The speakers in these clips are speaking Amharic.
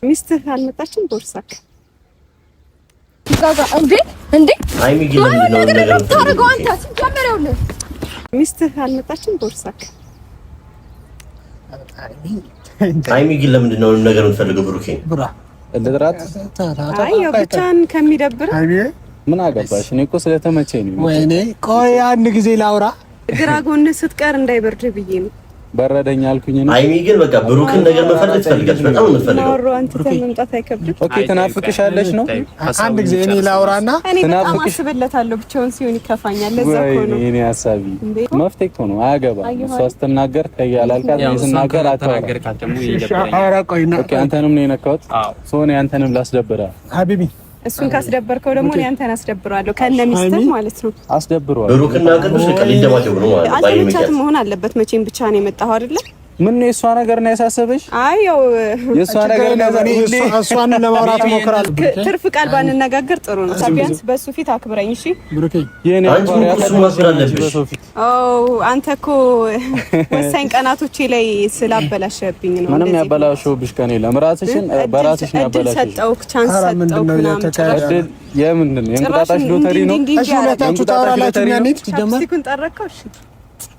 ሚስትህ አልመጣችም? ቦርሳክ ጋጋ እንዴ አይሚ ግን ነገር ታረጋው አንተ ሲጀመረው ነው። ሚስትህ አልመጣችም? ቦርሳክ አይሚ ግን ለምንድን ነው ነገር የምትፈልገው? ብሩኬ ብራ እንደድራት አይ ብቻን ከሚደብር አይሚ ምን አገባሽ? እኔ እኮ ስለተመቸኝ ነው። ወይኔ ቆይ አንድ ጊዜ ላውራ። ግራ ጎን ስትቀር እንዳይበርድ ብዬ ነው። በረደኛ አልኩኝ ነው። አይሚ ግን በቃ ብሩክን ነገር መፈልግ ትፈልጋለች። በጣም ነው የምትፈልገው። ማወራው አንተ ተመምጣት አይከብድም። ኦኬ ተናፍቅሻለሽ ነው። አንድ ጊዜ እኔ ላውራና እኔ በጣም አስበለታለሁ። ብቻውን ሲሆን ይከፋኛል። ለዛ እኮ ነው እኔ ሐሳቢ መፍትሄ እኮ ነው። አያገባም። እሷ ስትናገር ከያላልካት ስናገር ቆይና ኦኬ አንተንም ነው የነካሁት። ሶኔ አንተንም ላስደብራ ሀቢቢ እሱን ካስደበርከው ደግሞ እኔ አንተን አስደብራለሁ ከነ ሚስትህ ማለት ነው። አስደብሯል። ብሩክና ቅዱስ ከሊደማቸው ነው ማለት ነው። አልተመቻትም መሆን አለበት። መቼም ብቻ ነው የመጣው አይደለ? ምን ነው የሷ ነገር ነው ያሳሰበሽ? አይ ያው የሷ ነገር ነው ያሳሰበሽ። እሷን ለማውራት ሞክራለሁ። ትርፍ ቃል ባንነጋገር ጥሩ ነው። ቢያንስ በሱ ፊት አክብረኝ እሺ። ብሩኬ የኔ አንተ እኮ ወሳኝ ቀናቶቼ ላይ ስላበላሸብኝ ነው። ምንም ያበላሽውብሽ ከኔ ለምራስሽን በራስሽ ነው ያበላሽሽ። ሰጠውክ ቻንስ ሰጠውክ ምናምን የምንድን ነው የእንቁጣጣሽ ሎተሪ ነው? እሺ ሁለታችሁ ታወራላችሁ። ያኔት ሲጀመር ሲኩን ጠረከው። እሺ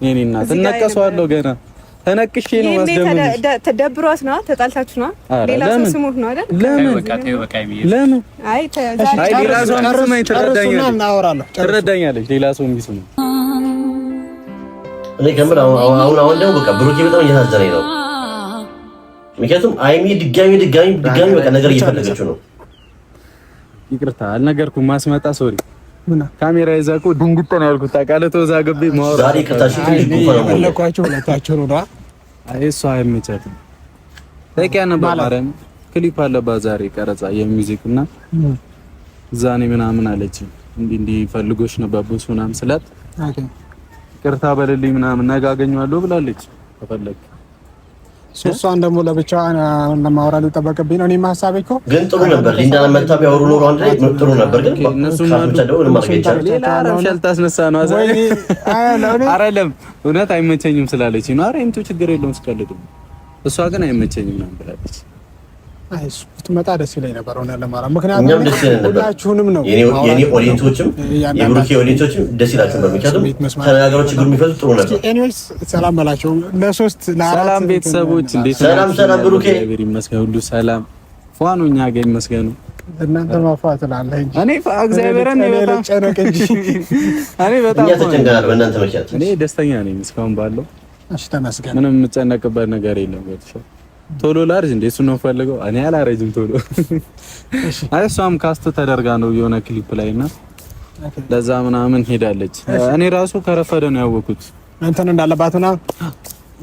የኔ እናት እነቀሰዋለሁ ገና ተነቅሼ ነው ማስደምሽ። ተደብሯት ነው ተጣልታችሁ ነው ሌላ ሰው ስሞት ነው አይደል? ለምን አይ ሌላ ሰው አርመኝ ትረዳኛለች። ሌላ ሰው እንዲስሙ እኔ ከምር አሁን ደግሞ በቃ ብሩኬ በጣም እያሳዘነኝ ነው። ምክንያቱም አይሚ ድጋሚ በቃ ነገር እየፈለገችው ነው። ይቅርታ አልነገርኩም። ማስመጣ ሶሪ ካሜራ ይዛቁ ድንግጥ ነው ያልኩት። ታውቃለህ ተወዛግቤ ማውራት ዛሬ ከታሽ ትንሽ ጉፋን ነው ለኳቸው ሁለታቸው ነው። አይ እሷ አይመቻትም። ታውቂያለህ በማረም ክሊፕ አለባት ዛሬ ቀረጻ የሚውዚክ እና ዛኔ ምናምን አለች እንዲ ፈልጎሽ ነበር ቦስ ምናምን ስላት ይቅርታ በልልኝ ምናምን ነገ አገኘዋለሁ ብላለች። ተፈለክ ሶስቷን ደግሞ ለብቻ ለማውራት ሊጠበቅብኝ ነው። እኔም ሀሳቤ እኮ ግን ጥሩ ነበር። ሊንዳና መታ ቢያወሩ ኖሮ አንድ ላይ ጥሩ ነበር። ግን እነሱ ሌላ ረብሻ ልታስነሳ ነው። አይደለም እውነት አይመቸኝም ስላለች ነው። ኧረ ይምጡ ችግር የለውም ስቀልድ። እሷ ግን አይመቸኝም ምናምን ብላለች። አይ እሱ ብትመጣ ደስ ይለኝ ነበር ሆነ ለማውራት። ምክንያቱም ሁላችሁንም ነው የኔ ኦዲየንሶችም የብሩኬ ኦዲየንሶችም ደስ ይላችሁ ነበር። ምክንያቱም ተነጋግረው ችግር የሚፈቱ ጥሩ ነበር። ኤኒዌይስ ሰላም በላቸው ለሶስት ለአራት ሰላም ቤተሰቦች እንዴት ሰላም ብሩኬ እግዚአብሔር ይመስገን ሁሉ ሰላም ፏኑ እኛ ጋር ይመስገኑ። እናንተ ማፋት ላለህ እንጂ እኔ እግዚአብሔርን በጣም ጨነቅ እንጂ እኔ በጣም ተጨንቀናል በእናንተ ምክንያት። እኔ ደስተኛ ነኝ እስካሁን ባለው። እሺ ተመስገን። ምንም የምጨነቅበት ነገር የለም። ቶሎ ላርጅ እንዴ እሱ ነው ፈልገው። እኔ አላረጅም ቶሎ። አይ እሷም ካስት ተደርጋ ነው የሆነ ክሊፕ ላይና ለዛ ምናምን ሄዳለች። እኔ ራሱ ከረፈደ ነው ያወኩት እንትን እንዳለባትና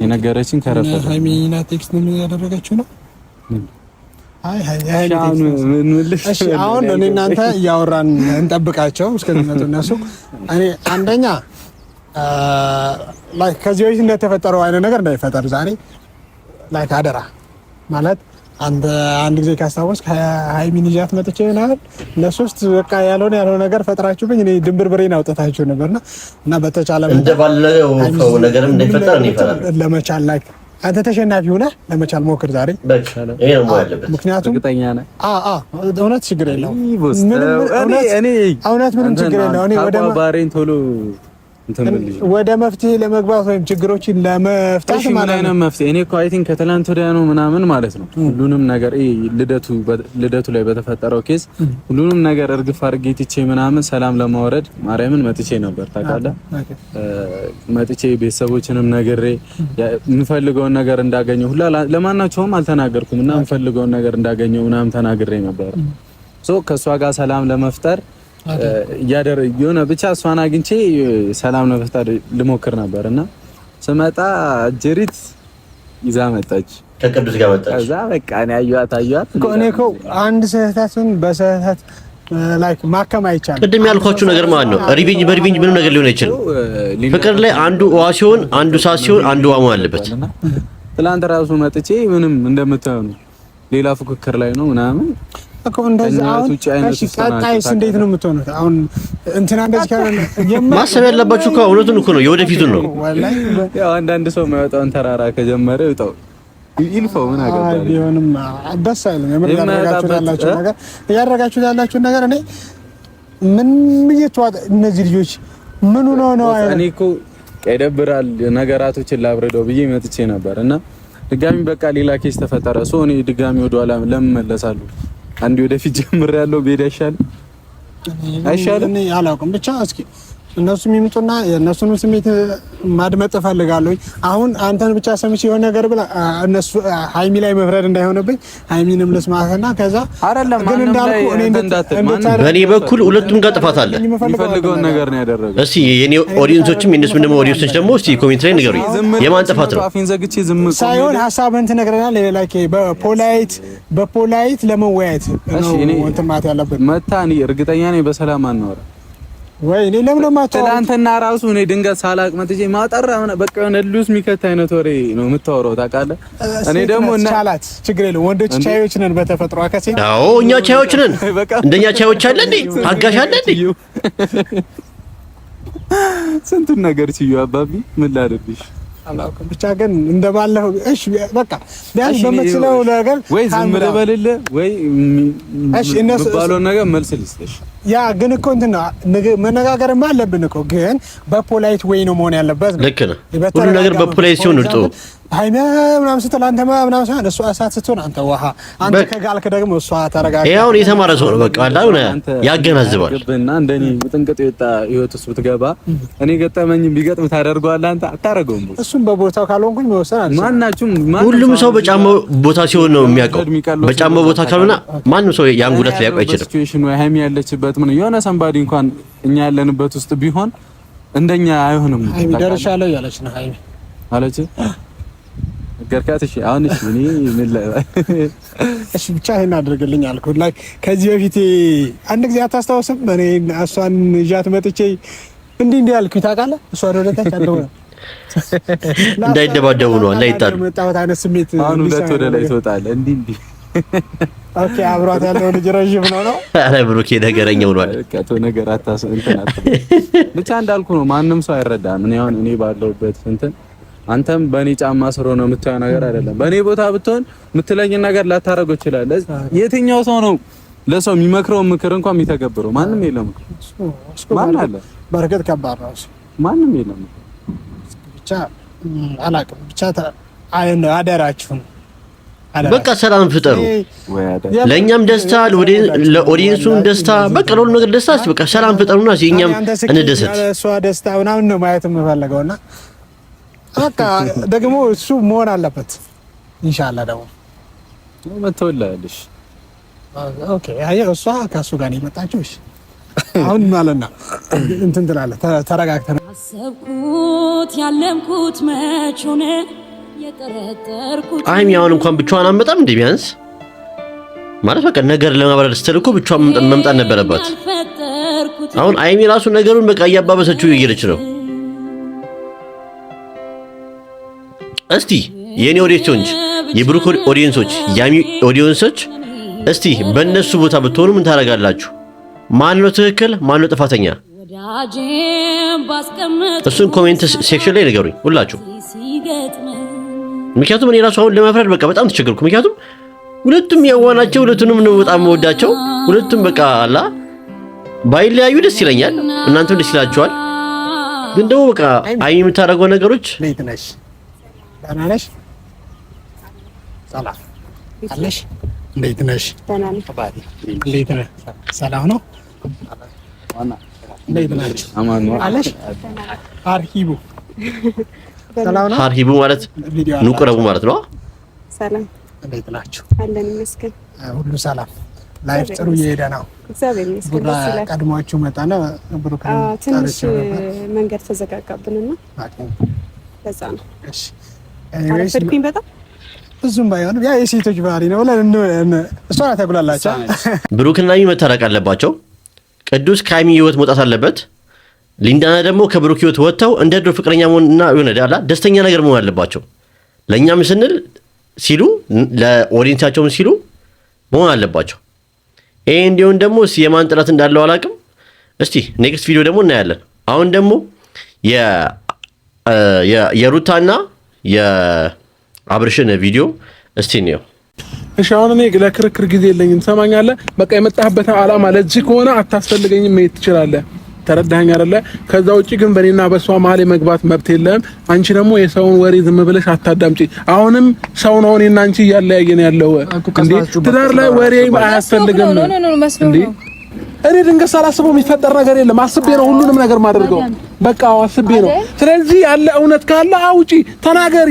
የነገረችኝ ከረፈደ። ሃይሚና ቴክስት ምን ያደረገችው ነው? አይ እሺ አሁን እኔ እናንተ እያወራን እንጠብቃቸው እስከሚመጡ እነሱ። እኔ አንደኛ ላይክ ከዚህ በፊት እንደተፈጠረው አይነት ነገር እንዳይፈጠር ዛሬ ላይክ አደራ ማለት አንድ ጊዜ ካስታወስ ሃይሚን ይዣት መጥቼ ምናምን ለሶስት በቃ ያልሆነ ነገር ፈጥራችሁብኝ እኔ ድንብርብሬን አውጥታችሁ ነበርና እና በተቻለ እንደባለው ነገርም እንዳይፈጠር እኔ ይፈራል ለመቻል ላይክ አንተ ተሸናፊ ሆነህ ለመቻል ሞክር ዛሬ በቃ ይሄ ነው ያለበት። ምክንያቱም እርግጠኛ ነኝ እውነት ችግር የለውም። ምንም ችግር የለውም። እኔ ወደ ባሬን ቶሎ ወደ መፍትሄ ለመግባት ወይም ችግሮችን ለመፍታት ማለት ነው። መፍትሄ እኔ እኮ አይ ቲንክ ከትላንት ወዲያ ነው ምናምን ማለት ነው ሁሉንም ነገር ልደቱ ላይ በተፈጠረው ኬዝ ሁሉንም ነገር እርግፍ አድርጌ ትቼ ምናምን ሰላም ለማውረድ ማርያምን መጥቼ ነበር ታውቃለህ። መጥቼ ቤተሰቦችንም ነግሬ የምፈልገውን ነገር እንዳገኘው ሁላ ለማናቸውም አልተናገርኩም እና የምፈልገውን ነገር እንዳገኘው ምናምን ተናግሬ ነበር። ከእሷ ጋር ሰላም ለመፍጠር የሆነ ብቻ እሷን አግኝቼ ሰላም ለመፍጠር ልሞክር ነበርና ስመጣ ጅሪት ይዛ መጣች። ከቅዱስ ጋር መጣች። ከዛ በቃ እኔ አየኋት እኔ እኮ አንድ ስህተትን በስህተት ላይክ ማከም አይቻልም። ቅድም ያልኳችሁ ነገር ማለት ነው ሪቬንጅ በሪቬንጅ ምንም ነገር ሊሆን አይችልም። ፍቅር ላይ አንዱ ዋ ሲሆን አንዱ ሳ ሲሆን አንዱ ዋ መሆን አለበት። ትላንት ራሱ መጥቼ ምንም እንደምታዩኑ ሌላ ፉክክር ላይ ነው ምናምን እኮ እንደዛ አሁን ቀጣይስ እንዴት ነው የምትሆኑት? አሁን እንትና እንደዚህ ካለ ማሰብ ያለባችሁ እኮ እውነቱን እኮ ነው የወደፊቱን ነው። ያው አንዳንድ ሰው የማይወጣውን ተራራ ከጀመረ ይወጣው ይልፈው ምን አገባኝ ቢሆንም ደስ አይልም። የምር ያደረጋችሁት ያላችሁት ነገር እኔ ምን እየተዋጠ እነዚህ ልጆች ምን ነው እኔ እኮ ይደብራል ነገራቶችን ላብረደው ብዬ መጥቼ ነበር እና ድጋሚ በቃ ሌላ ኬስ ተፈጠረ። ሶ እኔ ድጋሚ ወደ ኋላ ለምን መለሳለሁ? አንዴ ወደፊት ጀምሬያለሁ ብሄድ አይሻልም? እኔ አላውቅም ብቻ እስኪ እነሱ የሚመጡና የእነሱንም ስሜት ማድመጥ እፈልጋለሁ። አሁን አንተን ብቻ ሰምቼ የሆነ ነገር ብላ እነሱ ሃይሚ ላይ መፍረድ እንዳይሆንብኝ ሃይሚንም ልስማትና ከዛ አይደለም ግን እንዳልኩ እኔ በእኔ በኩል ሁለቱም ጋር ጥፋት አለ። የሚፈልገውን ነገር ነው ያደረገው። እስኪ የኔ ኦዲየንሶችም የእነሱም ደግሞ ኦዲየንሶች ደግሞ እስኪ ኮሜንት ላይ ንገሩኝ የማን ጥፋት ነው? አፌን ዘግቼ ዝም ሳይሆን ሀሳብህን ትነግረናል። ላይክ በፖላይት ለመወያየት ነው እንትን ማለት ያለብን። መታ እኔ እርግጠኛ ነኝ በሰላም አናወራ ወይ እኔ ለምን ማታ ትላንትና ራሱ እኔ ድንገት ሳላቅ መጥቼ ማጠራ በቃ የሆነ ሉስ የሚከታ አይነት ወሬ ነው የምታወራው ታውቃለህ። እኔ ደግሞ እና ቻላት ችግር የለውም ወንዶች ቻዮች ነን በተፈጥሮ አከሴ። አዎ እኛ ቻዮች ነን። እንደኛ ቻዮች አለ እንዴ? አጋሽ አለ እንዴ? ስንቱን ነገር ችዩ አባቢ ምን ላድርግሽ አላውቅም ብቻ ግን እንደባለፈው እሺ በቃ ቢያንስ በምትለው ነገር ወይ ዝም ልበልልህ ወይ እሺ እነሱ ባለው ነገር መልስ ልስጥሽ። ያ ግን እኮ እንትን መነጋገርም አለብን እኮ ግን በፖላይት ወይ ነው መሆን ያለበት። ልክ ነው ሁሉ ነገር በፖላይት ሲሆን ጥሩ ሃይማ ምናምን ስትል አንተ ምናምን ሳይሆን እሷ እሳት ስትሆን አንተ ውሃ አንተ ከጋልክ ደግሞ እሷ ታረጋጋ። ያው የተማረ ሰው ነው በቃ አላው ነው ያገናዝባል። እና እንደኔ ጥንቅጥ የወጣ ህይወት ውስጥ ብትገባ እኔ ገጠመኝ ቢገጥም ታደርገዋለህ አንተ አታረገውም። እሱም በቦታው ካልሆንኩኝ መወሰን አለ ማናችሁም ሁሉም ሰው በጫማው ቦታ ሲሆን ነው የሚያውቀው። በጫማው ቦታ ካልሆነ ማንም ሰው ያን ጉዳት ሊያውቅ አይችልም። ሲቹዌሽኑ ሃይሚ ያለችበት ምን የሆነ ሰንባዲ እንኳን እኛ ያለንበት ውስጥ ቢሆን እንደኛ አይሆንም። ሃይሚ ደርሻለሁ ያለች ነው ሃይሚ አለች ገርካት። እሺ አሁን እሺ እኔ ምን ላይ እሺ ብቻ ይሄን አድርግልኝ አልኩ። ላይ ከዚህ በፊት አንድ ጊዜ አታስታውስም? እኔ እሷን ይዣት መጥቼ እንዲህ አልኩኝ ታውቃለህ? እሷ ወደ ታች አደረገ እንዳይደባደቡ ነው እንዳይጣሉ መጣሁት አይነት ስሜት አሁን ሁለት ወደ ላይ ትወጣለህ እንዲህ ኦኬ አብሯት ያለው ልጅ ረጅም ነው። አረ ብሩኬ ነገረኛው ነው አለ ከቶ ነገር እንትን ብቻ እንዳልኩ ነው። ማንም ሰው አይረዳም። እኔ ባለውበት እንትን አንተም በእኔ ጫማ ስር ሆነ የምታየው ነገር አይደለም። በእኔ ቦታ ብትሆን የምትለኝ ነገር ላታረገው ይችላል። የትኛው ሰው ነው ለሰው የሚመክረው ምክር እንኳን የሚተገብረው? ማንም የለም። ማን አለ? በርግጥ ከባድ ነው። ማንም የለም። ብቻ አላውቅም። ብቻ አደራችሁን በቃ ሰላም ፍጠሩ። ለኛም ደስታ ለኦዲየንሱም ደስታ በቃ ለሁሉ ነገር ደስታ በቃ ሰላም ፍጠሩና እኛም እንደሰት እሷ ደስታ ምናምን ነው ማየት የምፈልገውና በቃ ደግሞ እሱ መሆን አለበት ኢንሻአላህ። ደግሞ መተውላለሽ ኦኬ አየህ እሷ ከሱ ጋር ነው የመጣችው። እሺ አሁን ማለት ነው እንትን ትላለህ ተረጋግተን አሰብኩት ያለምኩት መች ሆነ የጠረጠርኩት ሃይሚ አሁን እንኳን ብቻዋን አመጣም እንዴ? ቢያንስ ማለት በቃ ነገር ለማብረር ስትል እኮ ብቻዋን መምጣት ነበረባት። አሁን ሃይሚ ራሱ ነገሩን በቃ እያባበሰችው እየሄደች ነው። እስቲ የኔ ኦዲየንሶች የብሩክ ኦዲየንሶች ያሚ ኦዲየንሶች እስቲ በእነሱ ቦታ ብትሆኑ ምን ታረጋላችሁ? ማን ነው ትክክል ማን ነው ጥፋተኛ? እሱን ኮሜንት ሴክሽን ላይ ንገሩኝ ሁላችሁ። ምክንያቱም እኔ ራሱ አሁን ለመፍረድ በቃ በጣም ተቸገርኩ። ምክንያቱም ሁለቱም ያዋናቸው ሁለቱንም ነው በጣም ወዳቸው ሁለቱም በቃ አላ ባይለያዩ ደስ ይለኛል። እናንተም ደስ ይላችኋል። ግን ደግሞ በቃ ሃይሚ የምታደርገው ነገሮች ለይተነሽ ታናነሽ ሰላም አለሽ እንዴት ነሽ? እንዴት ነሽ? ሰላም ነው እንዴት ነሽ? አማን ነው አለሽ አርሂቡ ሰላም ነው። አርሂቡ ማለት ንቁረቡ ማለት ነው። ሰላም እንዴት ናችሁ? አለን ይመስገን ሁሉ ሰላም። ላይፍ ጥሩ እየሄደ ነው። እግዚአብሔር ይመስገን። ቀድሟችሁ መጣና ብሩክ ትንሽ መንገድ ተዘጋጋብንና ለዛ ነው። እሺ አረፈድኩኝ በጣም ብዙም ባይሆንም ያ የሴቶች ባህሪ ነው ብለን እሷ ናት ያጉላላችሁ። ብሩክና ሃይሚ መታረቅ አለባቸው። ቅዱስ ከሃይሚ ህይወት መውጣት አለበት። ሊንዳና ደግሞ ከብሩክ ህይወት ወጥተው እንደ ድሮ ፍቅረኛ መሆንና የሆነ ዳላ ደስተኛ ነገር መሆን አለባቸው። ለኛም ስንል ሲሉ ለኦዲየንሳቸውም ሲሉ መሆን አለባቸው። ይሄ እንዲሆን ደግሞ የማን ጥረት እንዳለው አላውቅም። እስቲ ኔክስት ቪዲዮ ደግሞ እናያለን። አሁን ደግሞ የሩታና አብርሽን ቪዲዮ እስቲ ነው። እሺ አሁን እኔ ለክርክር ጊዜ የለኝም። ሰማኛለህ? በቃ የመጣህበት ዓላማ ለዚህ ከሆነ አታስፈልገኝም፣ መሄድ ትችላለህ። ተረዳኸኝ አይደለ? ከዛ ውጪ ግን በእኔና በሷ መሀል መግባት መብት የለም። አንቺ ደግሞ የሰውን ወሬ ዝም ብለሽ አታዳምጪ። አሁንም ሰው ነው እኔና አንቺ እያለያየን ያለው እንዴ። ትዳር ላይ ወሬ አያስፈልግም እንዴ። እኔ ድንገት ሳላስበው የሚፈጠር ነገር የለም። አስቤ ነው ሁሉንም ነገር ማድረገው። በቃ አስቤ ነው። ስለዚህ ያለ እውነት ካለ አውጪ፣ ተናገሪ።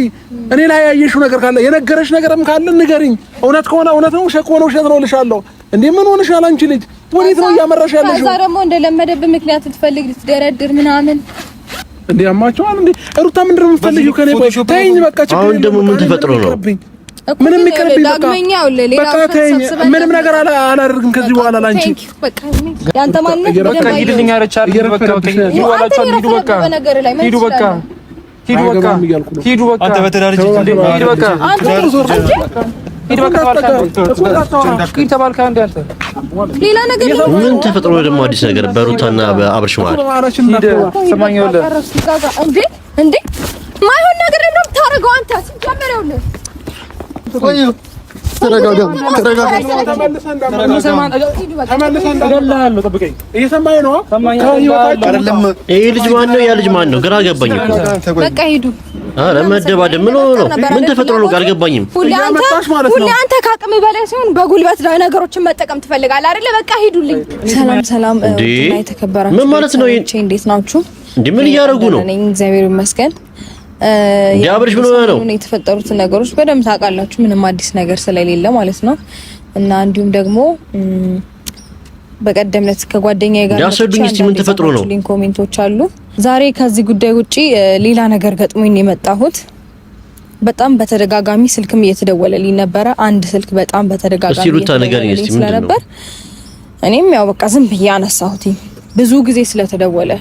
እኔ ላይ ያየሽው ነገር ካለ የነገረሽ ነገርም ካለ ንገሪኝ። እውነት ከሆነ እውነት ነው፣ ውሸት ከሆነ ውሸት ነው ልሻለሁ። እንዴ ምን ሆነሻል አንቺ ልጅ? ወዴት ነው እያመራሽ ያለሽው? ከዛ ደግሞ እንደለመደብህ ምክንያት ልትፈልግ ልትደረድር ምናምን እንዴ አማቸዋል እንዴ። ሩታ ምንድነው የምትፈልጊው ከኔ? ተይኝ በቃ። አሁን ደግሞ ምን ተፈጥሮ ነው? ምንም ይቀርብኝ በቃ ተይኝ። ምንም ነገር አላደርግም ከዚህ በኋላ ላንቺ። በቃ ያንተ ማን ነው? በቃ ሂድልኝ አለች አይደል? በቃ ሂዱ አላችሁ። ሂዱ በቃ ሂዱ በቃ ሂዱ በቃ ሂዱ በቃ አንተ በተዳርጅ እንዴ ሂዱ በቃ አንተ ዞር ሂድ በቃ ሂድ ተባልካ እንዴ አንተ ሌላ ነገር ምን ተፈጥሮ ደግሞ አዲስ ነገር በሩታና በአብርሽ ማለት ሂድ ሰማኝ ወለ እንዴ እንዴ ማይሆን ነገር ነው የምታረገው አንተ ሲጀመረው ነው። ቆይ ተረጋጋ ተረጋጋ። ተመልሰን ጠብቀኝ። እየሰማኸኝ ነው? አይደለም ይሄ ልጅ ማን ነው? ያ ልጅ ማን ነው? ግራ ገባኝ እኮ። በቃ ሂዱ። አረ መደባደብ ምን ሆኖ ነው? ምን ተፈጥሮ ነው? አልገባኝም። ሁሌ አንተ ከአቅም በላይ ሲሆን በጉልበት ነገሮችን መጠቀም ትፈልጋለህ አይደለ? በቃ ሂዱልኝ። ሰላም እንዴ የተከበራችሁ ምን ማለት ነው? እንዴት ናችሁ? እንዴ ምን እያደረጉ ነው? እኔ እግዚአብሔር ይመስገን። ያብርሽ ምን ሆነ ነው? የተፈጠሩት ነገሮች በደንብ ታውቃላችሁ፣ ምንም አዲስ ነገር ስለሌለ ማለት ነው። እና እንዲሁም ደግሞ በቀደም ዕለት ከጓደኛዬ ጋር ያሰዱኝ እስቲ ምን ተፈጥሮ ነው? ኮሜንቶች አሉ። ዛሬ ከዚህ ጉዳይ ውጪ ሌላ ነገር ገጥሞኝ የመጣሁት በጣም በተደጋጋሚ ስልክም እየተደወለልኝ ነበረ። አንድ ስልክ በጣም በተደጋጋሚ እየተደወለልኝ ስለነበር እኔም ያው በቃ ዝም ብዬ አነሳሁት። ብዙ ጊዜ ስለተደወለ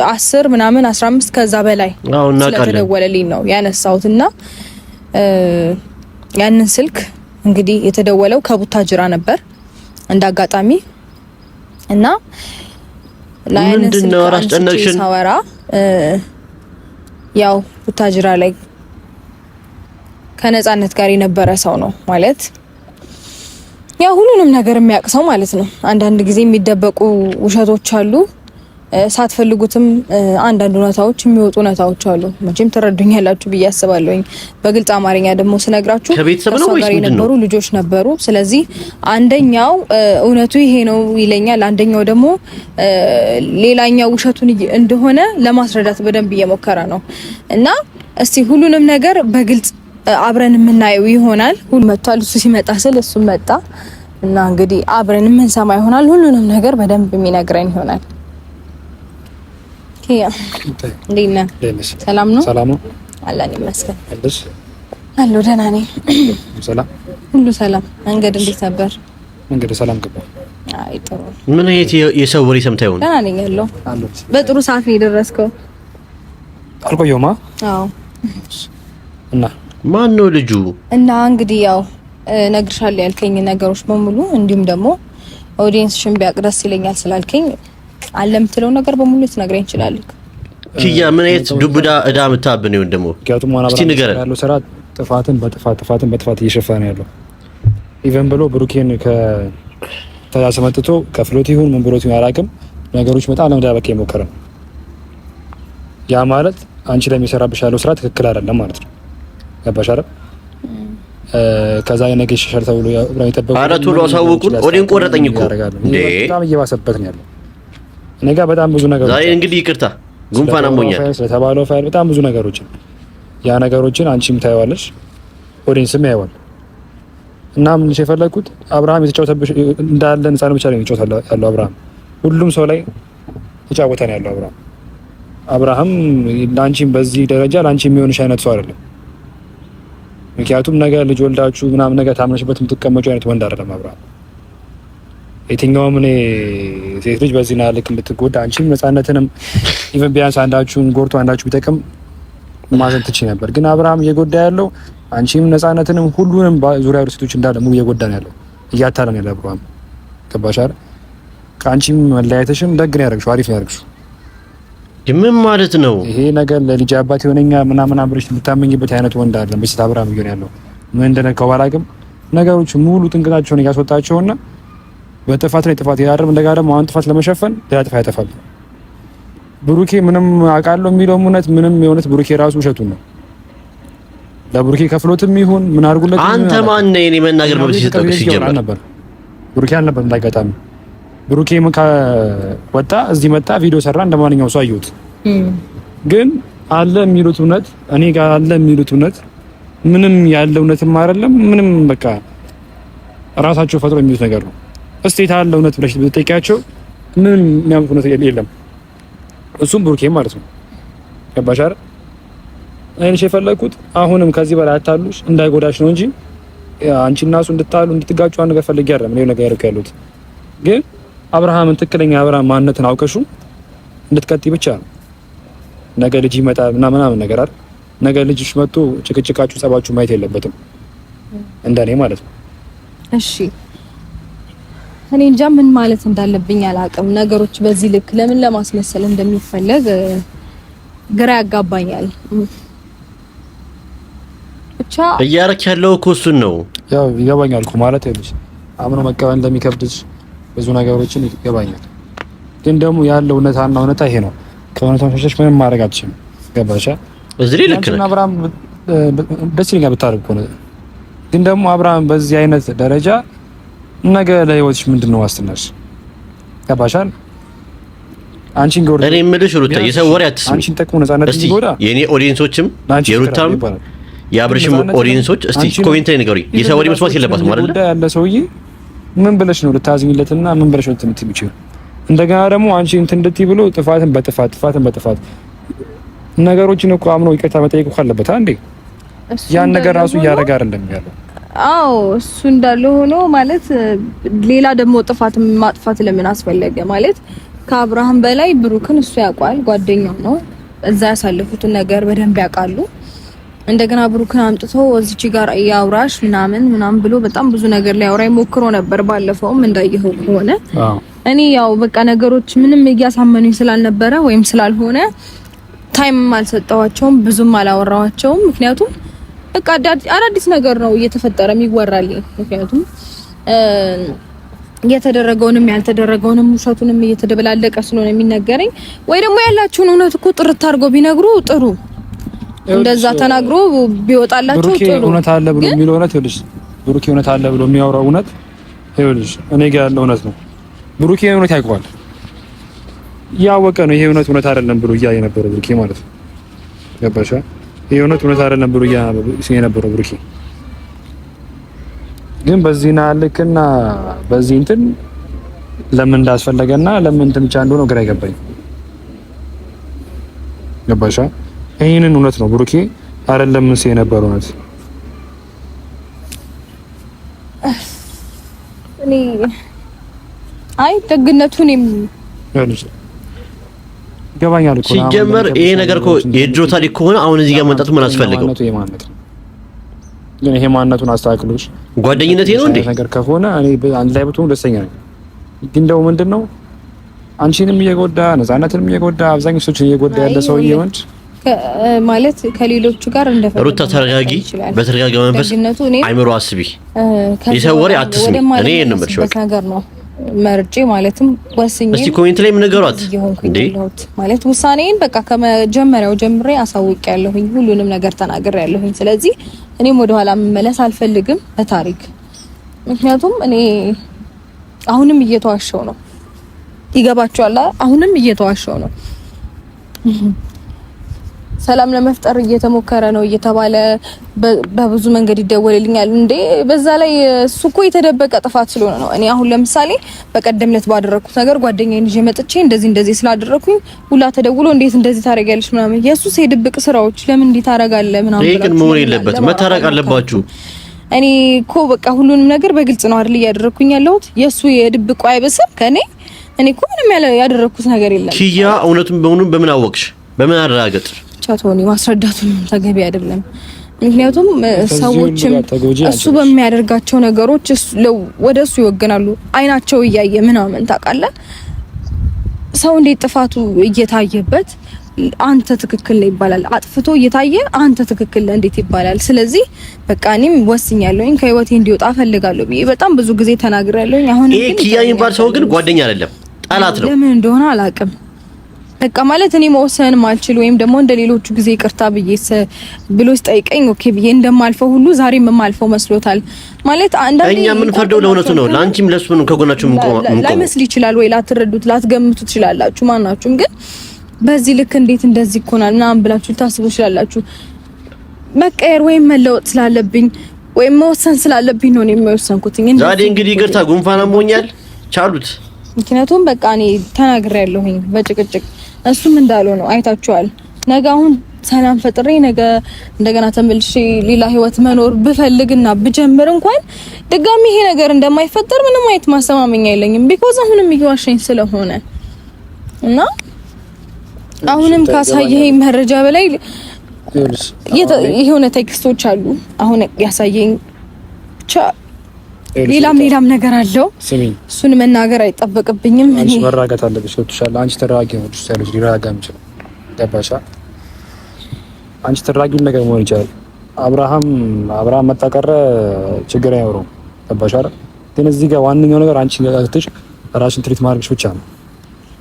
10 ምናምን 15 ከዛ በላይ ስለተደወለልኝ ነው ያነሳሁትና ያንን ስልክ እንግዲህ የተደወለው ከቡታጅራ ነበር እንዳጋጣሚ እና ላይነስ ምንድነው አስጨነቅሽን? ሳወራ ያው ቡታጅራ ላይ ከነጻነት ጋር የነበረ ሰው ነው ማለት ያው ሁሉንም ነገር የሚያውቅ ሰው ማለት ነው። አንዳንድ ጊዜ የሚደበቁ ውሸቶች አሉ፣ ሳትፈልጉትም አንዳንድ እውነታዎች የሚወጡ እውነታዎች አሉ። መቼም ትረዱኛላችሁ ብዬ አስባለሁኝ። በግልጽ አማርኛ ደግሞ ስነግራችሁ ከቤተሰብ ነው ወይስ የነበሩ ልጆች ነበሩ። ስለዚህ አንደኛው እውነቱ ይሄ ነው ይለኛል፣ አንደኛው ደግሞ ሌላኛው ውሸቱን እንደሆነ ለማስረዳት በደንብ እየሞከረ ነው እና እስቲ ሁሉንም ነገር በግልጽ አብረን የምናየው ይሆናል። ሁሉ መጥቷል። እሱ ሲመጣ ስል እሱ መጣ እና እንግዲህ አብረን የምንሰማ ይሆናል። ሁሉንም ነገር በደንብ የሚነግረን ይሆናል። ያ ዲና ሰላም ነው? ሰላም ነው አላህ ይመስገን። አለሽ? አሎ ደህና ነኝ። ሰላም ሁሉ ሰላም። መንገድ እንዴት ነበር? መንገድ ሰላም ገባ። አይ ጥሩ። ምን አይነት የሰው ወሬ ሰምታ ይሆን? ደህና ነኝ ያለው። በጥሩ ሰዓት ነው የደረስከው። አልቆየሁማ። አዎ። እና ማን ነው ልጁ? እና እንግዲህ ያው ነግርሻለሁ ያልከኝ ነገሮች በሙሉ እንዲሁም ደግሞ ኦዲየንስሽን ቢያቅ ደስ ይለኛል ስላልከኝ አለ የምትለው ነገር በሙሉ ልትነግረኝ እንችላለን። ኪያ ምን አይነት ዱብዳ እዳ መታብን ይሁን ደግሞ እስቲ ንገረን። ያለው ስራ ጥፋትን በጥፋት እየሸፈነ ያለው ኢቨን ብሎ ብሩኬን ከተያሰመጥቶ ከፍሎት ይሁን ምን ብሎት ይሁን አላውቅም፣ ነገሮች በጣም ለመዳበቅ የሞከረ ነው። ያ ማለት አንቺ ላይ የሚሰራብሽ ያለው ስራ ትክክል አይደለም ማለት ነው። ገባሽ አይደል? ከዛ የነገ ይሻሻል ተብሎ የጠበቁ ኧረ ቶሎ አሳውቁን። ኦዲን ቆረጠኝ እኮ እንዴ! በጣም እየባሰበት ነው ያለው። እኔ ጋር በጣም ብዙ ነገሮች ዛሬ እንግዲህ ይቅርታ ጉንፋን አሞኛል ስለተባለው ፋይል በጣም ብዙ ነገሮችን ያ ነገሮችን አንቺም ታይዋለሽ፣ ኦዲየንስም ያይዋል። እና ምን የፈለኩት አብርሃም የተጫወተብሽ እንዳለ ንጻን ብቻ ነው የተጫወተው ያለው አብርሃም ሁሉም ሰው ላይ የተጫወተ ነው ያለው አብርሃም ላንቺም በዚህ ደረጃ ላንቺ የሚሆንሽ አይነት ሰው አይደለም። ምክንያቱም ነገ ልጅ ወልዳችሁ ምናምን ነገር ታምነሽበት የምትቀመጪው አይነት ወንድ አይደለም አብርሃም። የትኛውም እኔ ሴት ልጅ በዚህና ልክ እንድትጎዳ አንቺም ነፃነትንም ኢቨን ቢያንስ አንዳችሁን ጎርቶ አንዳችሁ ቢጠቅም ማዘን ትችይ ነበር። ግን አብርሃም እየጎዳ ያለው አንቺም ነፃነትንም ሁሉንም ዙሪያ ያሉ ሴቶች እንዳለ ሙሉ እየጎዳ ነው ያለው፣ እያታለን ያለው አብርሃም። ገባሽ አይደል? ከአንቺም መለያየትሽም ደግ ነው ያደረግሽው፣ አሪፍ ነው ያደረግሽው። ምን ማለት ነው ይሄ ነገር? ለልጅ አባት የሆነኛ ምናምን አብረሽ ልታመኝበት አይነት ወንድ አይደለም። በስተ አብርሃም ይሆን ያለው ምን እንደነካው ባላቅም ነገሮች ሙሉ ጥንቅጣቸውን ያስወጣቸውና በጥፋት ላይ ጥፋት ያደርም እንደጋ ደግሞ አሁን ጥፋት ለመሸፈን ጥፋት ያጠፋል። ብሩኬ ምንም አውቃለሁ የሚለው እውነት ምንም የሆነት ብሩኬ ራሱ ውሸቱን ነው። ለብሩኬ ከፍሎትም ይሁን ምን አድርጉለት አንተ ማን ነህ? እኔ መናገር መብት ሲጠቅሽ ይጀምራል ነበር። ብሩኬ አልነበር እንዳይጋጣም ብሩኬ ወጣ እዚህ መጣ ቪዲዮ ሰራ እንደማንኛው ሰው አየሁት። ግን አለ የሚሉት እውነት እኔ ጋር አለ የሚሉት እውነት ምንም ያለ እውነትም አይደለም። ምንም በቃ ራሳቸው ፈጥሮ የሚሉት ነገር ነው። እስቲ ታለ እውነት ብለሽ ብትጠይቂያቸው ምንም የሚያምኑት እውነት የለም። እሱም ብሩኬ ማለት ነው። ገባሽ አይደል? እኔ የፈለኩት አሁንም ከዚህ በላይ አታሉሽ እንዳይጎዳሽ ነው እንጂ አንቺና እሱ እንድታሉ እንድትጋጩ አንድ ነገር ፈልጌ አይደለም። እኔ ነገር ያሉት ግን አብርሃምን ትክክለኛ አብርሃም ማንነትን አውቀሹ እንድትቀጥይ ብቻ ነው። ነገ ልጅ ይመጣል ምናምን ነገር አይደል? ነገ ልጅሽ መጥቶ ጭቅጭቃችሁ ጸባችሁ ማየት የለበትም እንደኔ ማለት ነው። እሺ እኔ እንጃ ምን ማለት እንዳለብኝ አላውቅም። ነገሮች በዚህ ልክ ለምን ለማስመሰል እንደሚፈለግ ግራ ያጋባኛል። ብቻ እያረክ ያለው እኮ እሱን ነው። ያው ይገባኛል እኮ ማለት አይደል? አምኖ መቀበል እንደሚከብድሽ ብዙ ነገሮችን ይገባኛል። ግን ደግሞ ያለው እውነታ ይሄ ነው። ከእውነታው ሸሽተሽ ምንም ማድረግ አትችልም። ገባሽ? እዚህ ልክ ነህ። አብርሃም ደስ ይለኛል ብታረግ እኮ ነው። ግን ደግሞ አብርሃም በዚህ አይነት ደረጃ ነገ ለህይወትሽ ምንድነው ዋስትናሽ? ገባሽ? አንቺን ጎር እኔ የምልሽ ሩታ የሰው ወሬ አትስሚ። አንቺን ጠቅሞ ነፃነት ይጎዳ። የኔ ኦዲየንሶችም የሩታም የአብርሽም ኦዲየንሶች እስቲ ኮሜንት ላይ ንገሩኝ። የሰው ወሬ መስማት የለባትም አይደል? ጉዳይ ያለ ሰውዬ ምን ብለሽ ነው ልታዝኝለትና ምን ብለሽ ነው የምትምጪው? እንደገና ደግሞ አንቺ እንትን እንድትይ ብሎ ጥፋትን በጥፋት ነገሮችን እኮ አምኖ ይቅርታ መጠየቅ እኮ አለበት አንዴ። ያን ነገር ራሱ እያደረገ አይደለም ያለው። አዎ እሱ እንዳለ ሆኖ ማለት ሌላ ደግሞ ጥፋት ማጥፋት ለምን አስፈለገ? ማለት ከአብርሃም በላይ ብሩክን እሱ ያውቃል፣ ጓደኛው ነው። እዛ ያሳለፉትን ነገር በደንብ ያውቃሉ። እንደገና ብሩክን አምጥቶ እዚች ጋር ያውራሽ ምናምን ብሎ በጣም ብዙ ነገር ሊያወራ ሞክሮ ነበር። ባለፈውም እንዳየኸው ከሆነ እኔ ያው በቃ ነገሮች ምንም እያሳመኑኝ ስላልነበረ ወይም ስላልሆነ ታይም አልሰጠዋቸውም፣ ብዙም አላወራዋቸውም። ምክንያቱም በቃ አዳዲስ ነገር ነው እየተፈጠረ የሚወራልኝ። ምክንያቱም የተደረገውንም ያልተደረገውንም ውሸቱንም እየተደበላለቀ ስለሆነ የሚነገረኝ። ወይ ደግሞ ያላችሁን እውነት እኮ ጥርት አድርጎ ቢነግሩ ጥሩ፣ እንደዛ ተናግሮ ቢወጣላችሁ ጥሩ። ብሩኬ እውነት አለ ብሎ የሚለው እውነት ይኸውልሽ፣ ብሩኬ እውነት አለ ብሎ የሚያወራው እውነት ይኸውልሽ እኔ ጋር ያለው እውነት ነው። ብሩኬ እውነት ያውቀዋል፣ ያወቀ ነው ይሄ እውነት አይደለም ብሎ እያየ ነበር ብሩኬ ማለት ነው። ገባሽ? ይሄ እውነት አይደለም ብሎ እያየ ነበር ብሩኬ። ግን በዚህና ልክና በዚህ እንትን ለምን እንዳስፈለገና ለምን እንትን ብቻ እንደሆነ ግራ ይገባኝ። ገባሽ? ይሄንን እውነት ነው ብሩኬ አይደለም ምን ሲይ ነበር እውነት። እኔ አይ ደግነቱን ይገባኛል እኮ ሲጀመር ይሄ ነገር እኮ የድሮ ታሪክ ከሆነ አሁን እዚህ ጋር መጣቱ ምን አስፈልገው? ግን ይሄ ማንነቱን አስተካክሎሽ ጓደኝነቴ ነው እንዴ ነገር ከሆነ እኔ አንድ ላይ ብትሆኑ ደስተኛ ነኝ። ግን ደግሞ ምንድነው አንቺንም እየጎዳ ነፃነትንም እየጎዳ አብዛኛው ሰዎች እየጎዳ ያለ ሰውዬ ወንድ ማለት ከሌሎቹ ጋር እንደፈለገ ሩታ ተረጋጊ፣ በተረጋጋ መንፈስ አይምሮ አስቢ፣ የሰው ወሬ አትስሚ። እኔ ነው የምልሽ ነገር ነው መርጬ ማለትም ወስኜ። እስቲ ኮሜንት ላይ ምን ነገሯት እንዴ ማለት ውሳኔን በቃ ከመጀመሪያው ጀምሬ አሳውቄያለሁኝ፣ ሁሉንም ነገር ተናግሬያለሁኝ። ስለዚህ እኔም ወደ ኋላ መመለስ አልፈልግም በታሪክ። ምክንያቱም እኔ አሁንም እየተዋሸው ነው፣ ይገባችኋል? አሁንም እየተዋሸው ነው። ሰላም ለመፍጠር እየተሞከረ ነው እየተባለ በብዙ መንገድ ይደወልልኛል። እንዴ በዛ ላይ እሱ እኮ የተደበቀ ጥፋት ስለሆነ ነው። እኔ አሁን ለምሳሌ በቀደም ዕለት ባደረኩት ነገር ጓደኛዬን ይዤ መጥቼ እንደዚህ ስላደረኩኝ ሁላ ተደውሎ እንዴት እንደዚህ ታደርጊያለሽ ምናምን፣ የሱስ የድብቅ ስራዎች ለምን እንዴት ታደርጋለህ ምናምን። ይሄ ግን መሆን የለበትም፣ መታረቅ አለባችሁ። እኔ እኮ በቃ ሁሉንም ነገር በግልጽ ነው አይደል እያደረኩኝ ያለሁት። የሱ የድብቁ አይበስም ከኔ። እኔ እኮ ምንም ያደረኩት ነገር የለም። ኪያ እውነቱን በምን አወቅሽ? በምን አረጋገጥ? ቻቶኒ ማስረዳቱን ተገቢ አይደለም። ምክንያቱም ሰዎችም እሱ በሚያደርጋቸው ነገሮች ወደ እሱ ይወገናሉ፣ አይናቸው እያየ ምናምን ታውቃለህ። ሰው እንዴት ጥፋቱ እየታየበት አንተ ትክክል ነው ይባላል? አጥፍቶ እየታየ አንተ ትክክል ነህ እንዴት ይባላል? ስለዚህ በቃ እኔም ወስኛለሁኝ ከህይወቴ እንዲወጣ ፈልጋለሁ ብዬ በጣም ብዙ ጊዜ ተናግሬያለሁኝ። አሁን ይሄ ኪያ የሚባል ሰው ግን ጓደኛ አይደለም፣ ጠላት ነው። ለምን እንደሆነ አላውቅም። በቃ ማለት እኔ መወሰን ማልችል ወይም ደግሞ እንደ ሌሎቹ ጊዜ ይቅርታ ብሎ ሲጠይቀኝ ኦኬ ብዬ እንደማልፈው ሁሉ ዛሬም የማልፈው መስሎታል። ማለት አንዳንዴ እኛ ምን ፈርደው ለእውነቱ ነው። ላንቺም ለሱንም ከጎናችሁ ምን ላይመስል ይችላል ወይ ላትረዱት ላትገምቱት ትችላላችሁ። ማናችሁም ግን በዚህ ልክ እንዴት እንደዚህ ይኮናል ምናምን ብላችሁ ታስቡ ትችላላችሁ። መቀየር ወይም መለወጥ ስላለብኝ ወይም መወሰን ስላለብኝ ነው የሚወሰንኩት። ዛሬ እንግዲህ ይቅርታ ጉንፋን አሞኛል ቻሉት። ምክንያቱም በቃ እኔ ተናግሬያለሁኝ በጭቅጭቅ እሱም እንዳለው ነው አይታችኋል። ነገ አሁን ሰላም ፈጥሬ ነገ እንደገና ተመልሼ ሌላ ህይወት መኖር ብፈልግና ብጀምር እንኳን ድጋሚ ይሄ ነገር እንደማይፈጠር ምንም አይነት ማሰማመኛ የለኝም። ቢኮዝ አሁንም እየዋሸኝ ስለሆነ እና አሁንም ካሳየኝ መረጃ በላይ የሆነ ቴክስቶች አሉ አሁን ያሳየኝ ብቻ ሌላም ነገር አለው። እሱን መናገር አይጠበቅብኝም። አንቺ መራጋት አለብሽ። ወጥሻል። አንቺ ተራጊ ሆነሽ ሳይሎች ሊራጋም ይችላል። ገባሻ? አንቺ ተራጊውን ነገር መሆን ይችላል። አብርሃም መጣቀረ ችግር አይኖረውም። ገባሻ? ግን እዚህ ጋር ዋንኛው ነገር አንቺ ጋርትሽ ራስሽን ትሪት ማድረግሽ ብቻ ነው።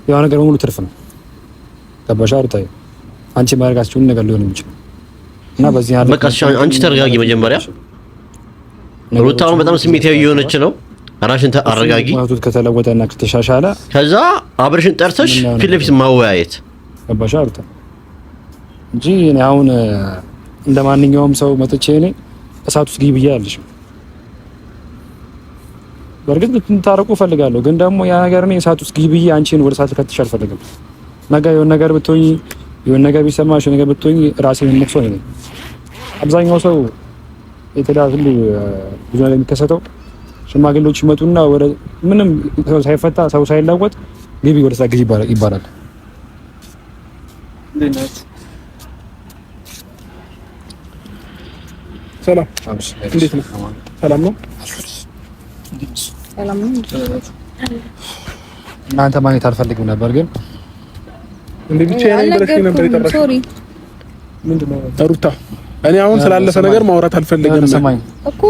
ያው ነገር ሙሉ ትርፍ ነው። ገባሻ? ሩታይ አንቺ ማድረጋችሁን ነገር ሊሆን ይችላል እና በዚህ ያለ በቃ አንቺ ተረጋጊ መጀመሪያ። ሩታውን በጣም ስሜታዊ የሆነች ነው። ራሽን አረጋጊ። ማውጣት ከተለወጠና ከተሻሻለ ከዛ አብርሽን ጠርተሽ ፊት ለፊት ማወያየት ገባሽ አርታ እንጂ እኔ አሁን እንደማንኛውም ሰው መጥቼ እኔ እሳት ውስጥ ግቢ ብያለሽ። በርግጥ ልትታረቁ ፈልጋለሁ፣ ግን ደግሞ ያ ነገር እኔ እሳት ውስጥ ግቢ ብዬ አንቺን ወደ እሳት ልከትሽ አልፈልግም። ነገ የሆነ ነገር ብትሆኚ የሆነ ነገር ቢሰማሽ የሆነ ነገር ብትሆኚ ራሴን ነክሶ ነኝ። አብዛኛው ሰው የተዳለ ሁሉ ብዙ ነገር የሚከሰተው ሽማግሌዎች ይመጡና ወደ ምንም ሰው ሳይፈታ ሰው ሳይለወጥ ግቢ ወደ እሳት ግቢ ይባላል። ሰላም እንዴት ነው? ሰላም ነው። ሰላም ነው። እናንተ ማግኘት አልፈልግም ነበር ግን እንዴ ብቻ ያለኝ ነበር የጠራሽ። ሶሪ ምንድነው ሩታ? እኔ አሁን ስላለፈ ነገር ማውራት አልፈልግም።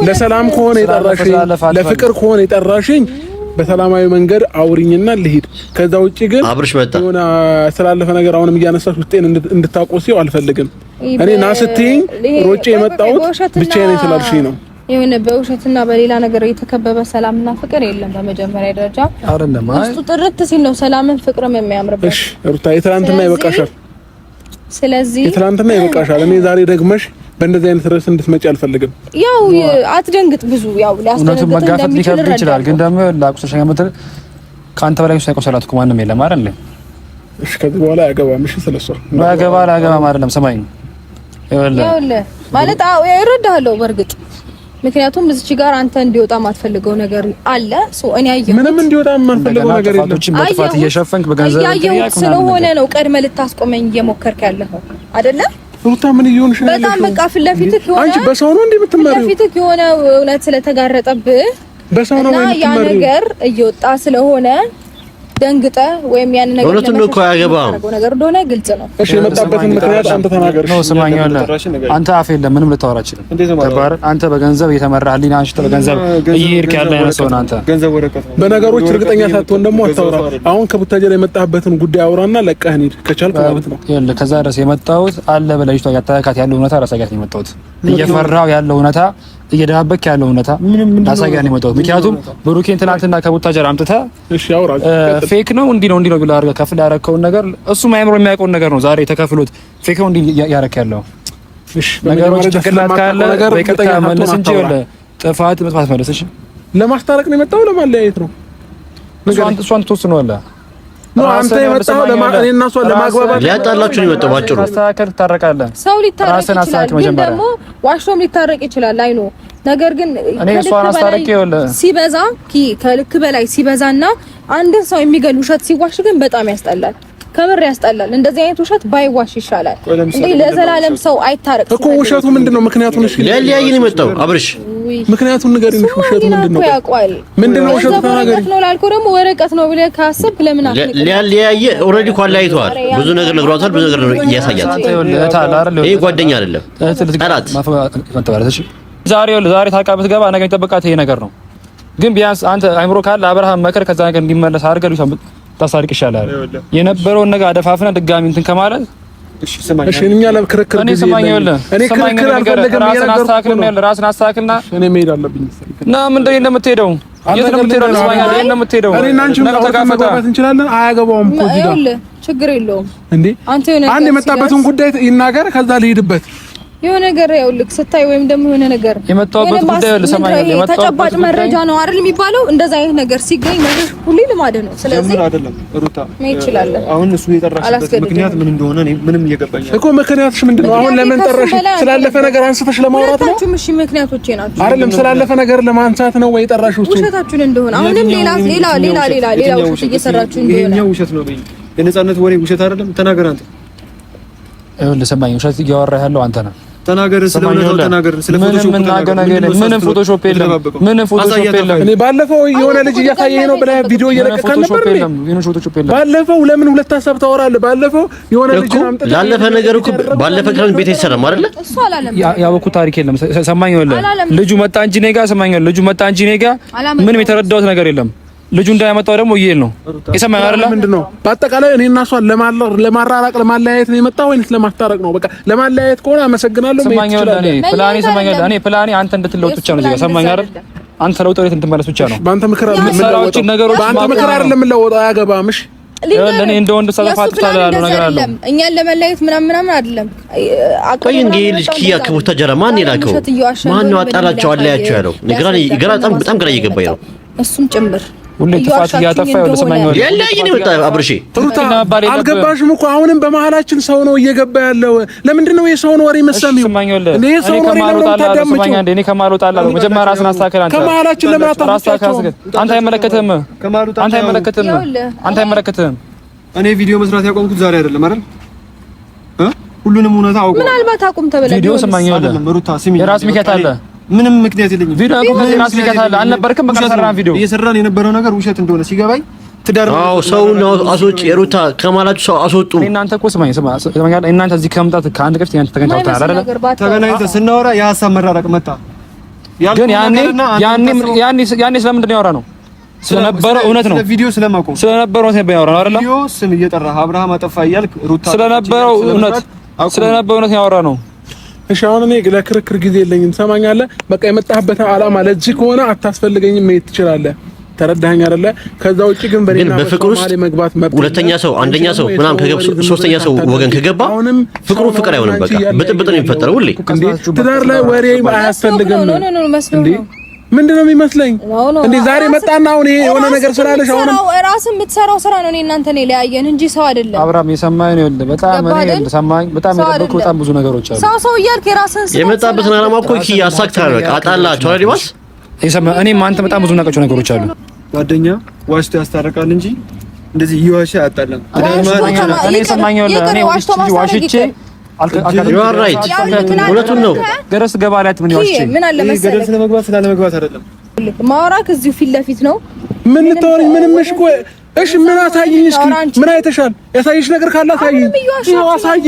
ለሰላም ከሆነ የጠራሽኝ ለፍቅር ከሆነ የጠራሽኝ በሰላማዊ መንገድ አውሪኝና ልሂድ። ከዛ ውጪ ግን አብርሽ መጣ የሆነ ስላለፈ ነገር አሁንም እያነሳሽ ውስጤን እንድታቆሲው አልፈልግም። እኔ ናስትኝ ሮጬ የመጣሁት ብቻዬን ስላልሽኝ ነው። የሆነ በውሸትና በሌላ ነገር የተከበበ ሰላምና ፍቅር የለም። በመጀመሪያ ደረጃ አይደለም ውስጡ ጥርት ሲል ነው ሰላምን ፍቅርም የሚያምርበት። እሺ ሩታ የትናንትና ይበቃሻል። ስለዚህ የትናንትና ይበቃሻል። እኔ ዛሬ ደግመሽ በእንደዚህ አይነት ርዕስ እንድትመጪ አልፈልግም። ያው አትደንግጥ። ብዙ ያው ሊያስደነግጥ እንደሚችል ይችላል፣ ግን ደግሞ ላቁሰሽ ያመጣ ካንተ በላይ ሳይቆሰላት እኮ ማንም የለም አይደል? እሺ ከዚህ በኋላ ያገባም። እሺ ስለሷ ያገባም አይደለም ሰማኝ ይኸውልህ ማለት ይረዳሃለሁ በእርግጥ ምክንያቱም እዚች ጋር አንተ እንዲወጣ ማትፈልገው ነገር አለ። እኔ አየሁ ምንም እንዲወጣ ማትፈልገው ነገር የለም። በጥፋት እየሸፈንክ በገንዘብ ያየሁት ስለሆነ ነው ቀድመ ልታስቆመኝ እየሞከርክ ያለኸው አይደለ? ሩታ ምን እየሆንሽ ነው? በጣም በቃ ፊት ለፊትህ የሆነ አንቺ በሰው ነው እንዴ የምትመሪው? ፊት ለፊትህ የሆነ እውነት ስለተጋረጠብህ በሰው ነው ወይ ያ ነገር እየወጣ ስለሆነ ደንግጠ ወይም ያን ነገር እውነቱን ነው እኮ አያገባም ነገር እንደሆነ ግልጽ ነው። እሺ የመጣበትን ምክንያት አንተ ተናገር። ነው ስማኛለህ። አንተ አፍ የለም ምንም ልታወራ አችልም። ተባረ አንተ በገንዘብ እየተመራህልኝ አንቺ በገንዘብ እየሄድክ ያለ አይነሰውን አንተ ገንዘብ ወረቀት በነገሮች እርግጠኛ ሳትሆን ደግሞ አታውራ። አሁን ከቡታጀራ የመጣበትን ጉዳይ አውራና ለቀህ ሂድ ከቻልክ ማለት ነው። ይኸውልህ ከዛ ድረስ የመጣሁት አለ በላይቷ ያታካት ያለው እውነታ ራሳጋት ነው የመጣሁት። እየፈራው ያለው እውነታ እየዳበክ ያለው እውነታ ራሳጋት ነው የመጣሁት። ምክንያቱም ብሩኬን ትናንትና ከቡታጀራ አምጥተህ እሺ አውራ ፌክ ነው እንዲህ ነው ብለህ አድርገህ ከፍል ያረከውን ነገር እሱ ማይምሮ የሚያውቀውን ነገር ነው ዛሬ ተከፍሎት ፌክ ነው እንዲህ ያረክ ያለው። እሺ ነገሮች ጭንቅላት ካለ በይቅርታ መለስ እንጂ ወለ ጥፋት መጥፋት መለስ። እሺ ለማስታረቅ ነው የመጣው ለማለያየት ነው? እሷን ትወስነዋለህ ነው አንተ የመጣው እኔና እሷ ለማግባባት ሊያጣላችሁ ነው የመጣው ባጭሩ። ማስተካከል ታረቃለህ። ሰው ሊታረቅ ይችላል፣ ግን ደግሞ ዋሽቶም ሊታረቅ ይችላል። አይ ነው ነገር ግን እኔ እሷን አስታርቄ ሲበዛ ከልክ በላይ ሲበዛና አንድን ሰው የሚገል ውሸት ሲዋሽ ግን በጣም ያስጠላል። ከምር ያስጠላል። እንደዚህ አይነት ውሸት ባይዋሽ ይሻላል እንዴ። ለዘላለም ሰው አይታረቅ እኮ። ውሸቱ ምንድነው? ምክንያቱን እሺ፣ ሊያየን የመጣው አብርሽ ምክንያቱን ንገሪኝ። ውሸቱ ምንድነው? ምንድነው ውሸቱ? ተናገሪ ነው ላልኩ ደግሞ ወረቀት ነው ብለህ ካሰብክ ለምን አትነግረኝ? ሊያየ ኦልሬዲ እኮ አላይቷል። ብዙ ነገር ነግሯታል። ብዙ ነገር ነው እያሳያት። ይሄ ጓደኛ አይደለም ጠላት። ዛሬ ታውቃበት ገባ ነገ የሚጠብቃት ይሄ ነገር ነው። ግን ቢያንስ አንተ አይምሮ ካለ አብርሃም መከር ከዛ ነገር እንዲመለስ አድርገህ ታሳርቅ ይሻላል። የነበረውን ነገር አደፋፍና ድጋሚ እንትን ከማለት እሺ እኛ ለክርክር እኔ ክርክር አልፈልግም። ራስን አስተካክልና እኔ መሄድ አለብኝ እና ምንድነው እንደምትሄደው? የት ነው የምትሄደው? እኔ እና አንቺ መጋባት እንችላለን። አያገባውም እኮ እዚህ ጋር ችግር የለውም እንዴ። አንድ የመጣበትን ጉዳይ ይናገር፣ ከዛ ልሄድበት የሆነ ነገር ያውልክ ስታይ ወይም ደግሞ የሆነ ነገር የመጣበት ጉዳይ ለሰማኝ ተጨባጭ መረጃ ነው አይደል የሚባለው። እንደዛ አይነት ነገር ሲገኝ ነገር ሁሉ ልማድ ነው። ስለዚህ አይደለም ሩታ ምን ይችላል? አሁን እሱ የጠራሽበት ምክንያት ምን እንደሆነ እኔ ምንም እየገባኝ እኮ። ምክንያትሽ ምንድነው? አሁን ለምን ጠራሽ? ስላለፈ ነገር አንስተሽ ለማውራት ነው? እሺ ምክንያቶቼ ናቸው አይደለም። ስላለፈ ነገር ለማንሳት ነው ወይ ጠራሽው? እሱ ውሸታችሁን እንደሆነ አሁንም ሌላ ውሸት እየሰራችሁ እንደሆነ ይሄኛው ውሸት ነው በይ። የነጻነት ወሬ ውሸት አይደለም። ተናገር አንተ። ለሰማኝ ውሸት እያወራህ ያለው አንተ ነህ። ተናገር፣ ስለሆነው ተናገር። ስለፎቶሾፕ ተናገር። ምንም ፎቶሾፕ የለም። እኔ ባለፈው የሆነ ልጅ እያሳየኝ ነው ብለህ ቪዲዮ እየለቀቀ ነበር። ባለፈው ለምን ሁለት ሀሳብ ታወራለህ? ባለፈው የሆነ ልጅ አምጥተህ ላለፈ ነገር እኮ ባለፈ ክረምት ቤት ይሰራም አይደለ? እሱ አላለም። ያወኩት ታሪክ የለም። ሰማኝ ወለ ልጁ መጣ እንጂ እኔ ጋር ሰማኝ። ልጁ መጣ እንጂ እኔ ጋር ምንም የተረዳሁት ነገር የለም። ልጁ እንዳያመጣው ደግሞ ይሄል ነው የሰማኝ አይደለ? ምንድነው በአጠቃላይ እኔ እና እሷን ለማራራቅ ለማለያየት ነው የመጣው ወይስ ለማስታረቅ ነው? በቃ ለማለያየት ከሆነ አመሰግናለሁ። ሰማኝ ወለ እኔ ፕላኔ አንተ እንድትለውጥ ብቻ ነው። እዚህ ሰማኝ አይደል? አንተ ለውጥ ወዴት እንድትመለስ ብቻ ነው። በአንተ ምክር አይደለም የምለወጠው። አያገባም። እሺ ለኔ እንደ ወንድ ሰለፋጥታለ ያለው ነገር አለ። እኛን ለመለያየት ምናምን አይደለም። ቆይ እንግዲህ ልጅ ኪያ ከቡታጀራ ማን ይላከው? ማን ነው አጣላቸው አለያቸው ያለው? በጣም ግራ እየገባኝ ነው። እሱም ጭምር ሁሌ ጥፋት እያጠፋ ያለው ሰማኝ ነው ያለኝ ነው። አብርሽ ሩታ አልገባሽም እኮ አሁንም በመሀላችን ሰው ነው እየገባ ያለው። ለምንድን ነው የሰውን ወሬ መሰሚው? እኔ ሰውን ወሬ ለምን ታዳምጪው? እኔ ከማልወጣላ መጀመሪያ ራስን አስተካክል። ከመሀላችን ለምን አታስተካክል? አንተ አይመለከትህም። እኔ ቪዲዮ መስራት ያቆምኩት ዛሬ አይደለም አይደል? ሁሉንም እውነታ አውቀው ምናልባት አቁም ተበለ ቪዲዮ ሰማኝ አይደለም። ሩታ ስሚ፣ የራስ ምክንያት አለ። ምንም ምክንያት የለኝም። ቪዲዮ አቁም። የራስ ምክንያት አለ። አልነበርክም። በቃ ሰራን ቪዲዮ እየሰራን የነበረው ነገር ውሸት እንደሆነ ሲገባኝ ትዳር ሰው ነው አስወጪ። ሩታ ከማላችሁ ሰው አስወጡ። እናንተ እኮ ስማኝ እናንተ እዚህ ከመምጣት ከአንድ ቀን ያንተ ተገናኝተው አይደል? ተገናኝተን ስናወራ የሀሳብ መራራቅ መጣ። ግን ያኔ ስለምንድን ነው ያወራነው? ስለነበረው እውነት ነው። ቪዲዮ ስለማቆም ስለነበረው እውነት ነው ያወራነው አይደል? ቪዲዮ ስም እየጠራህ አብርሃም አጠፋ እያልክ ሩታ ስለነበረው እውነት ያወራነው። እሺ አሁን እኔ ለክርክር ጊዜ የለኝም። ሰማኛለህ? በቃ የመጣህበት ዓላማ ለዚህ ከሆነ አታስፈልገኝም፣ መሄድ ትችላለህ። ተረዳኸኝ አይደለ? ከዛ ውጪ ግን በእኔና በፍቅር ውስጥ ሁለተኛ ሰው አንደኛ ሰው ምናምን ከገብ ሶስተኛ ሰው ወገን ከገባ ፍቅሩ ፍቅር አይሆንም። በቃ ብጥብጥ ነው የሚፈጠረው ሁሌ። ትዳር ላይ ወሬ አያስፈልግም። እንዴ ምንድነው የሚመስለኝ? እንዴ ዛሬ መጣና አሁን ይሄ የሆነ ነገር ስላለሽ አሁን ራስን የምትሰራው ስራ ነው። እኔ እናንተ ነው ለያየን እንጂ ሰው አይደለም። አብርሃም የሰማኝ ነው ይኸውልህ፣ በጣም የጠበቁ በጣም ብዙ ነገሮች አሉ። ሰው እያልክ የራስን ስራ የመጣበትን ዓላማ እኮ እኪ ያሳክታል። በቃ አጣላቸው አይደል? ባስ እኔም አንተ በጣም ብዙ ነገሮች አሉ። ጓደኛ ዋሽቶ ያስታርቃል እንጂ እንደዚህ ይዋሽ አያጣላም። እኔ ሰማኝ ይኸውልህ፣ እኔ ዋሽቼ ሁለቱን ነው ገረስ ገባ ላይ ምን ይዋሽ ምን አለ መሰለህ፣ ገደል ስለመግባት ስላለመግባት አይደለም ማውራክ እዚሁ ፊት ለፊት ነው። ምን ተወሪ ምንም እሺ ቆይ እሺ ምን አሳይኝ እስኪ ምን አይተሻል? ያሳይሽ ነገር ካለ አሳይኝ። ይኸው አሳይ፣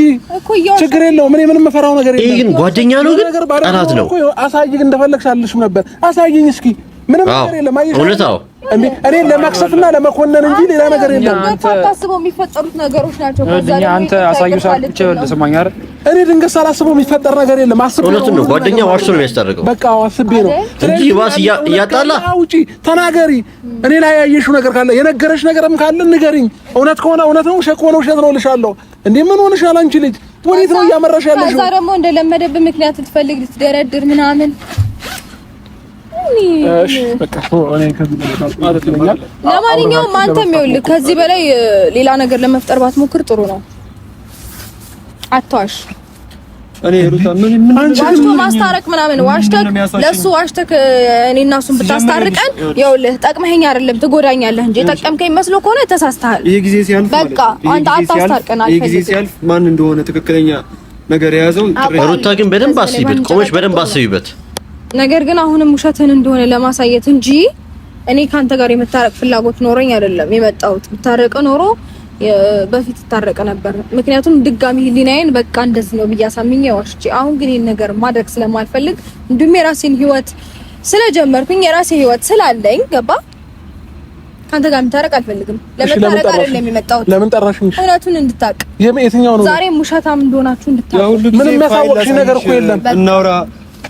ችግር የለውም። ምን ምንም መፈራው ነገር የለም። ይሄ ግን ጓደኛ ነው ግን ጠላት ነው። አሳይኝ፣ እንደፈለግሽ አልልሽም ነበር። አሳይኝ እስኪ ምንም ነገር የለም። አይሽ እውነታው እንዴ እኔ ለማክሰፍና ለመኮነን እንጂ ሌላ ነገር የለም። አንተ ታስበው የሚፈጠሩት ነገሮች ናቸው። ከዛ ላይ አንተ አሳዩ ሳልቼ ለሰማኝ አይደል? እኔ ድንገት ሳላስበው የሚፈጠር ነገር የለም። አስቤ እውነቱን ነው። ጓደኛ ዋሽቶ ነው የሚያስታርቀው። በቃ አስቤ ነው እንጂ ባስ እያጣላ አውጪ ተናገሪ። እኔ ላይ ያየሽው ነገር ካለ የነገረሽ ነገርም ካለ ንገሪኝ። እውነት ከሆነ እውነት ነው፣ ውሸት ከሆነ ውሸት ነው ልሻለሁ። እንዴ ምን ሆነሻል አንቺ ልጅ? ወዴት ነው እያመራሽ ያለሽው? ከዛ ደግሞ እንደለመደብህ ምክንያት ልትፈልግ ልትደረድር ምናምን እሺ በቃ እኔ ከዚህ ማለት ነው። ለማንኛውም አንተም ይኸውልህ ከዚህ በላይ ሌላ ነገር ለመፍጠር ባትሞክር ጥሩ ነው። አትዋሽ። እኔ ሩታ ምን ዋሽቶ ማስታረቅ ምናምን ዋሽተክ ለሱ ዋሽተክ እኔና እሱን ብታስታርቀን ይኸውልህ ጠቅመኸኝ አይደለም ትጎዳኛለህ እንጂ ጠቀምከኝ መስሎ ከሆነ ተሳስተሃል። ይሄ ጊዜ ሲያልፍ በቃ አንተ አታስታርቀን አልፈልግም። ይሄ ጊዜ ሲያልፍ ማን እንደሆነ ትክክለኛ ነገር የያዘው ሩታ ግን በደንብ አስቢበት፣ ቆመሽ በደንብ አስቢበት። ነገር ግን አሁንም ውሸትን እንደሆነ ለማሳየት እንጂ እኔ ካንተ ጋር የመታረቅ ፍላጎት ኖረኝ አይደለም የመጣሁት። ብታረቀ ኖሮ በፊት ታረቀ ነበር። ምክንያቱም ድጋሚ ህሊናዬን በቃ እንደዚህ ነው ብያሳምኝ ዋሽቼ፣ አሁን ግን ይሄን ነገር ማድረግ ስለማልፈልግ እንዲሁም የራሴን ህይወት ስለጀመርኩኝ የራሴ ህይወት ስላለኝ ገባ ካንተ ጋር መታረቅ አልፈልግም። ለመታረቅ አይደለም የመጣሁት። ለምን ጠራሽኝ? እውነቱን እንድታቅ የትኛው ነው? ዛሬም ውሸታም እንደሆናችሁ እንድታቅ። ምንም ያሳወቅሽ ነገር እኮ የለም። እናውራ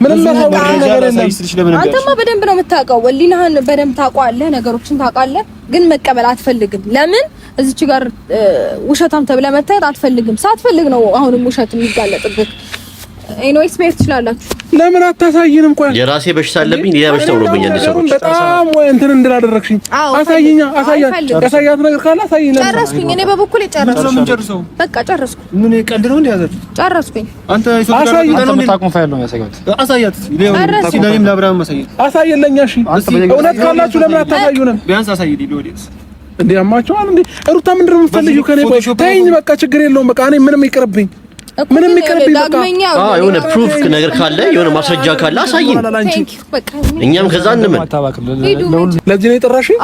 ምንም ያሳወቅሽ ነገር የለም። አንተማ በደንብ ነው የምታውቀው። ወሊናህን በደንብ ታውቀዋለህ፣ ነገሮችን ታውቃለህ። ግን መቀበል አትፈልግም። ለምን እዚች ጋር ውሸታም ተብለህ መታየት አትፈልግም። ሳትፈልግ ነው አሁንም ውሸት የሚጋለጥብህ። ኤኒዌይስ መሄድ ትችላላችሁ። ለምን አታሳይንም? ቆይ የራሴ በሽታ አለብኝ፣ ሌላ በሽታ ሆኖብኛል። እንደሰዎች በጣም ወይ እንትን እንዳደረግሽኝ አሳይኛ። ያሳያት ነገር ካለ አሳይኝ። ጨረስኩኝ። እኔ በበኩሌ ጨረስኩኝ። በቃ ጨረስኩ። ምን ቀልድ ነው እንዴ? ያዘት ጨረስኩኝ። አንተ ነው የምታውቀው ፋይል ነው ያሳያት። አሳያት። ለኔም ለአብርሃም አሳያት። አሳየለኛ። እሺ እውነት ካላችሁ ለምን አታሳዩንም? ቢያንስ አሳይልኝ። ቢወዲስ እንዴ አማቸዋል እንዴ? ሩታ ምንድን ነው የምትፈልጊው ከኔ? ተይኝ በቃ ችግር የለውም። በቃ እኔ ምንም ይቅርብኝ። ምንም ይቅርብኝ። በቃ የሆነ ፕሩፍ ነገር ካለ የሆነ ማስረጃ ካለ አሳይኝ። እኛም ከዛ እንመን። ለዚህ ነው የጠራሽኝ?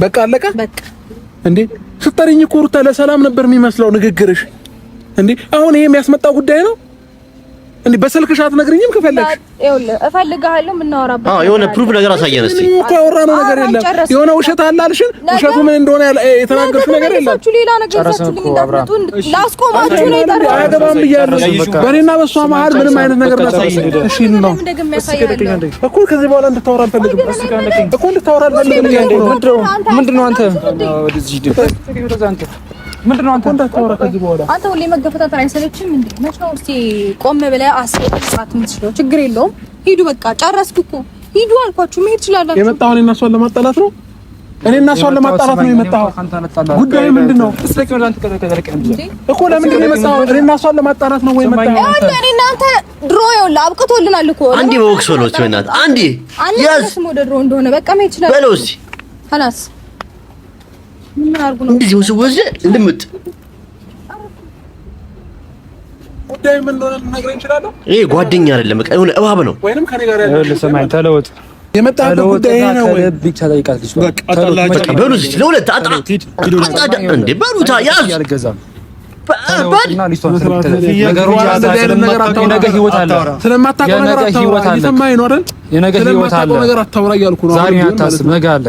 በቃ አለቀ። በቃ እንዴ ስትጠሪኝ እኮ ሩታ ለሰላም ነበር የሚመስለው ንግግርሽ። እንዴ አሁን ይሄ የሚያስመጣው ጉዳይ ነው እንዴ? በስልክሽ አትነግሪኝም? ከፈለግሽ ይኸውልህ እፈልግሃለሁ የምናወራበት የሆነ ፕሩፍ ነገር አሳየን እስቲ። ምንም እኮ ያወራነው ነገር የለም። የሆነ ውሸት አለ አልሽን? ውሸቱ ምን እንደሆነ የተናገርሽው ነገር የለም። ሌላ ነገር ላስቆማችሁ ነው የጠራሁት። አያገባም ብያለሁ። በእኔና በእሷ መሀል ምንም አይነት ነገር እንዳታሳይ። እሺ ነው እኮ ከዚህ በኋላ እንድታወራ አልፈልግም እኮ እንድታወራ አልፈልግም። ምንድነው አንተ ምንድነው አንተ እንዳታወራ ከዚህ በኋላ አንተ ሁሌ መገፈታተር አይሰለችም እንዴ? መች ነው እስቲ ቆም ብለህ አስራት የምትችለው? ችግር የለውም ሂዱ። በቃ ጨረስኩ እኮ ሂዱ አልኳችሁ። መሄድ ትችላላችሁ። የመጣው እኔና እሷን ለማጣላት ነው። እኔና እሷን ለማጣላት ነው የመጣው። ጉዳዩ ምንድነው እኮ? ለምንድን ነው የመጣው? እኔና እሷን ለማጣላት ነው ወይ የመጣው? እኔ እናንተ ድሮ ይኸውልህ አብቅቶልናል እኮ። አንዴ በወክስ በለው እስቲ በእናትህ አንዴ ያዝ ወደ ድሮ እንደሆነ በቃ መሄድ ትችላላችሁ በለው እስቲ خلاص ምን አርጉ ነው እንደዚህ ወሰወሰ ልምጥ ጉዳይ ምን እንደሆነ ልነግርህ እችላለሁ። ይሄ ጓደኛ አይደለም፣ በቃ የሆነ እባብ ነው። ወይንም ከኔ ጋር ያለው ለሰማኝ ተለወጥ የመጣው ጉዳይ ነው ወይ? ብቻ ጠይቃት። በቃ አጣላችሁ። በቃ በሉ እስቲ ለሁለት አጣ እንዴ በሉታ ያዝ ያልገዛም በል ነገሮች ነገ ህይወት አለ። ስለማታውቀው ነገር አታውራ። እየሰማኸኝ ነው አይደል? የነገ ህይወት አለ። ነገር አታውራ እያልኩ ነው። ዛሬ አታስብ፣ ነገ አለ።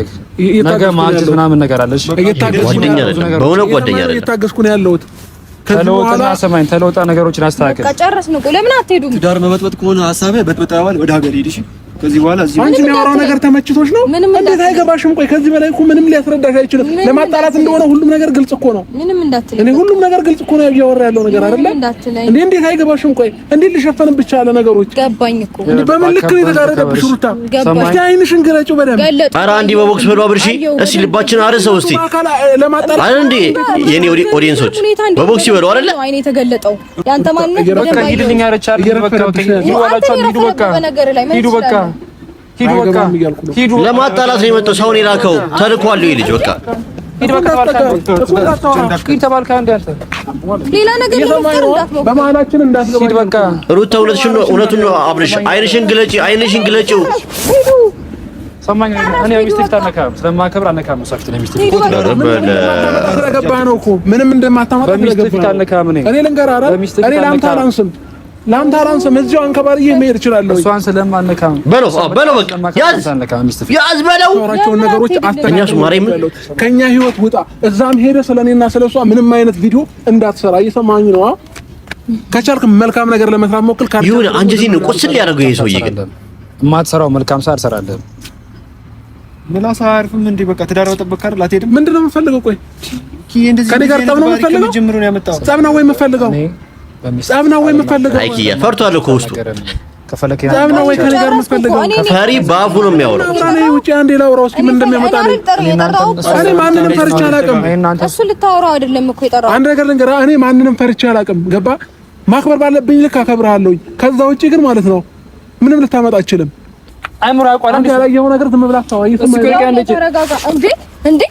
ነገ ማጅት ምናምን ነገር አለሽ። ጓደኛ አይደለም፣ በእውነት ጓደኛ አይደለም። እየታገስኩ ነው ያለሁት። ተለወጥና ሰማኝ፣ ተለወጣ ነገሮችን አስተካክል። በቃ ጨረስን እኮ ለምን አትሄዱም? ትዳር መበጥበጥ ከሆነ ሐሳብህ በጥብጣዋል። ወደ ሀገር ሂድ። እሺ ከዚህ በኋላ እዚህ አንቺ የሚያወራው ነገር ተመችቶሽ ነው? እንዴት አይገባሽም? ቆይ ከዚህ በላይ እኮ ምንም ሊያስረዳሽ አይችልም። ለማጣላት እንደሆነ ሁሉም ነገር ግልጽ እኮ ነው። ምንም እንዳትለኝ። እኔ ሁሉም ነገር ግልጽ እኮ ነው እያወራ ያለው ነገር አይደለ? እንዴት አይገባሽም? ቆይ እንዴት ልሸፈን ብቻ ያለ ነገሮች ገባኝ እኮ። በምን ልክ ነው የተጋረደብሽ ሩታ? እስኪ አይንሽን ግለጪው በደምብ። ኧረ አንዴ በቦክስ በለው አብርሺ። እስኪ ልባችን አርሰው እስቲ ለማጣላት አይደል እንዴ? የኔ ኦዲየንሶች በቦክስ ይበሉ አይደለ? አይኔ የተገለጠው ያንተ ማንነት በቃ ሂድልኝ አረቻል። በቃ ሂዱ በቃ ሂዱ በቃ ሂዱ በቃ ሂዱ። ለማጣላት ነው የመጣው። ሰውን የላከው ተልኳል ይሄ ልጅ። በቃ ሂድ በቃ ሂድ ተባልካ እንዴ አንተ ሌላ ነገር ለመፍጠር እንዳትሞክር፣ በመሀላችን እንዳትገባ። ሂድ በቃ ሩታ እውነቱን ነው አብርሽ። አይንሽን ግለጪ፣ አይንሽን ግለጪው። ሰማኝ። እኔ ሚስቴክ ታነካም ስለማከብር አነካም። ሰፍት ነው ሚስቴክ ስለገባህ ነው እኮ ምንም እንደማታመጣ ስለገባህ። እኔ ልንገርህ አይደል? እኔ ላንተ አላንስም እዚሁ አንከባልዬ መሄድ እችላለሁ። እሷን ስለማነካም በለው በቃ ያዝ በለው። ወራቸውን ነገሮች አስተካክል። ከኛ ህይወት ውጣ። እዛም ሄደህ ስለኔና ስለሷ ምንም አይነት ቪዲዮ እንዳትሰራ። እየሰማኝ ነው? ከቻልክ መልካም ነገር ለመስራት ሞክል። ይሁን አንጀቴን ቁስል ያደርገው ይሄ ሰውዬ። ግን የማትሰራው መልካም ስራ አልሰራለሁ። ምላሳ አርፍም እንዴ? በቃ ትዳር መጠበቅ አይደል? አትሄድም? ምንድን ነው የምፈልገው? ቆይ ከኔ ጋር ጠብ ነው የምፈልገው? ጀምሮ ነው ያመጣው። ጠብ ነው ወይ የምፈልገው? ጸብና ወይ የምፈልገው? አይኪያ ፈርቷል እኮ ውስጡ። ጸብና ወይ ከኔ ጋር የምፈልገው? ፈሪ ባፉ ነው የሚያወራው። እኔ ውጪ አንዴ ላውራው እስኪ ምን እንደሚያመጣ ነው። እኔ ማንንም ፈርቼ አላውቅም። እሱ ልታወራው አይደለም እኮ የጠራው። አንድ ነገር ልንገርህ፣ እኔ ማንንም ፈርቼ አላውቅም። ገባ? ማክበር ባለብኝ ልክ አከብርሃለሁ። ከዛ ውጪ ግን ማለት ነው ምንም ልታመጣ አትችልም። አይምሮ ያቋል እንዴ ያላየው ነገር ዝም ብላ ታዋይ ተረጋጋ እንዴ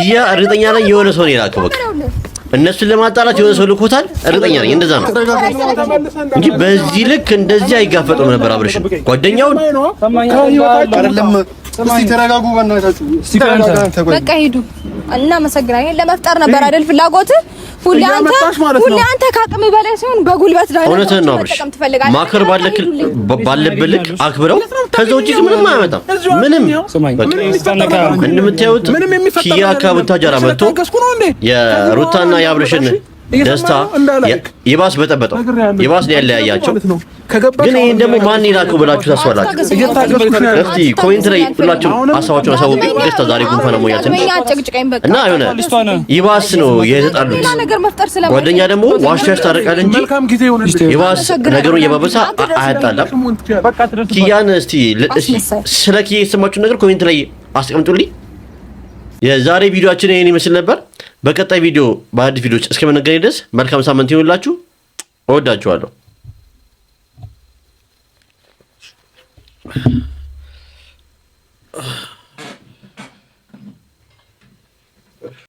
ያ እርግጠኛ ነኝ የሆነ ሰው ነው የላከው። በቃ እነሱን ለማጣላት የሆነ ሰው ልኮታል። እርግጠኛ ነኝ እንደዛ ነው እንጂ በዚህ ልክ እንደዚህ አይጋፈጡም ነበር። አብርሽ ጓደኛውን አይደለም። እስቲ ተረጋጉ በእናታችሁ። በቃ ሂዱ። እናመሰግናለን። ለመፍጠር ነበር አይደል ፍላጎት? ሁሌ አንተ ካቅም በላይ ሲሆን በጉልበት ላይ እውነትህን ነው አብርሽ። ማክበር ባለብህ ልክ አክብረው። ከዛ ውጪ ምንም አያመጣም። ምንም እንደምታዩት ኪያ ከቡታጀራ መጥቶ የሩታና የአብርሽን ደስታ ይባስ በጠበጠው ይባስ ነው ያለያያቸው። ግን ይሄን ደግሞ ማን ይላከው ብላችሁ ታስባላችሁ? እስቲ ኮሜንት ላይ ሁላችሁ ሀሳባችሁን አሳውቁ። ደስታ ዛሬ ጉንፋን አሞኛት እና የሆነ ይባስ ነው የተጣሉት። ጓደኛ ደግሞ ዋሽ ያስታርቃል እንጂ ይባስ ነገሩን እየባበሳ አያጣላም። ኪያን እስቲ ስለ ኪያ የሰማችሁ ነገር ኮሜንት ላይ አስቀምጡልኝ። የዛሬ ቪዲዮአችን ይሄን ይመስል ነበር። በቀጣይ ቪዲዮ በአዲስ ቪዲዮዎች እስከምንገናኝ ድረስ መልካም ሳምንት ይሁንላችሁ። እወዳችኋለሁ።